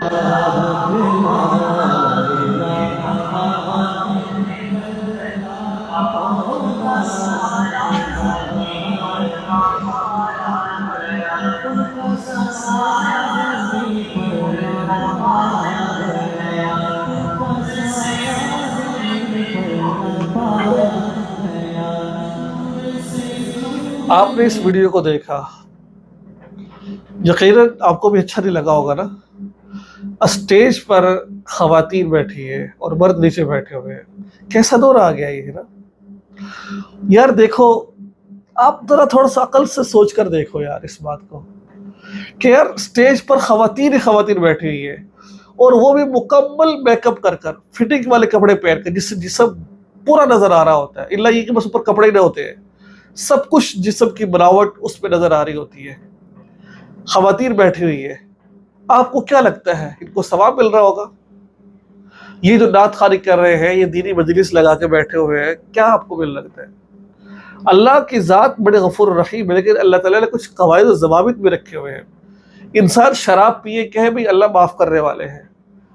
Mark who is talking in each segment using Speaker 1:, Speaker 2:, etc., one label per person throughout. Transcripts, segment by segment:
Speaker 1: आपने इस वीडियो को देखा, यकीनन आपको भी अच्छा नहीं लगा होगा ना। स्टेज पर खवातीन बैठी है और मर्द नीचे बैठे हुए हैं, कैसा दौर आ गया ये ना यार। देखो, आप जरा थोड़ा सा अकल से सोच कर देखो यार इस बात को, कि यार स्टेज पर खवातीन ही खवातीन बैठी हुई है, और वो भी मुकम्मल मेकअप कर कर, फिटिंग वाले कपड़े पहन कर, जिससे जिस्म पूरा नजर आ रहा होता है, इल्ला ये कि बस ऊपर कपड़े ही ना होते हैं, सब कुछ जिस्म की बनावट उस पर नजर आ रही होती है। खवातीन बैठी हुई है, आपको क्या लगता है इनको सवाब मिल रहा होगा? ये जो नात खानी कर रहे हैं, ये दीनी मजलिस लगा के बैठे हुए हैं, क्या आपको मिल लगता है? अल्लाह की ज़ात बड़े गफूर रहीम है, लेकिन अल्लाह ताला ने कुछ कवायद और ज़वाबित भी रखे हुए हैं। इंसान शराब पिए कहे भाई अल्लाह माफ़ करने वाले हैं,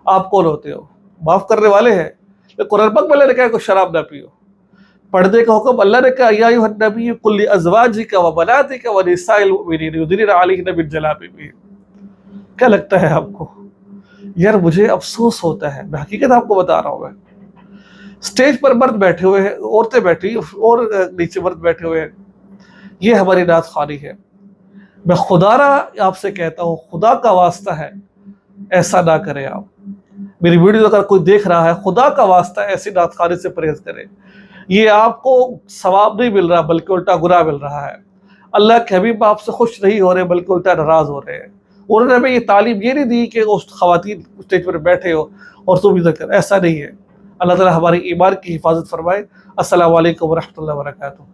Speaker 1: आप कौन होते हो? माफ़ करने वाले हैं? कुरान पाक में अल्लाह ने कहा को शराब ना पियो। पर्दे का हुक्म अल्लाह ने कहा, या अय्युहन नबी कुल लिअज़वाजिका व बनातिका व निसाइल मुमिनीन युदनीना अलैहिन्ना मिन जलाबिबिहिन। क्या लगता है आपको? यार मुझे अफसोस होता है, मैं हकीकत आपको बता रहा हूँ। मैं स्टेज पर मर्द बैठे हुए हैं, औरतें बैठी और नीचे मर्द बैठे हुए हैं, ये हमारी नात खानी है। मैं खुदारा आपसे कहता हूँ, खुदा का वास्ता है ऐसा ना करें आप। मेरी वीडियो अगर कोई देख रहा है, खुदा का वास्ता है ऐसी नात खानी से परहेज करें। ये आपको सवाब नहीं मिल रहा बल्कि उल्टा गुनाह मिल रहा है। अल्लाह के हबीब आपसे खुश नहीं हो रहे बल्कि उल्टा नाराज हो रहे हैं। उन्होंने हमें ये तालीम ये नहीं दी कि उस खवातीन स्टेज पर बैठे हो और तुम इधर कर, ऐसा नहीं है। अल्लाह ताला हमारी ईमान की हिफाजत फरमाए। अस्सलामु अलैकुम व रहमतुल्लाहि व बरकातुहू।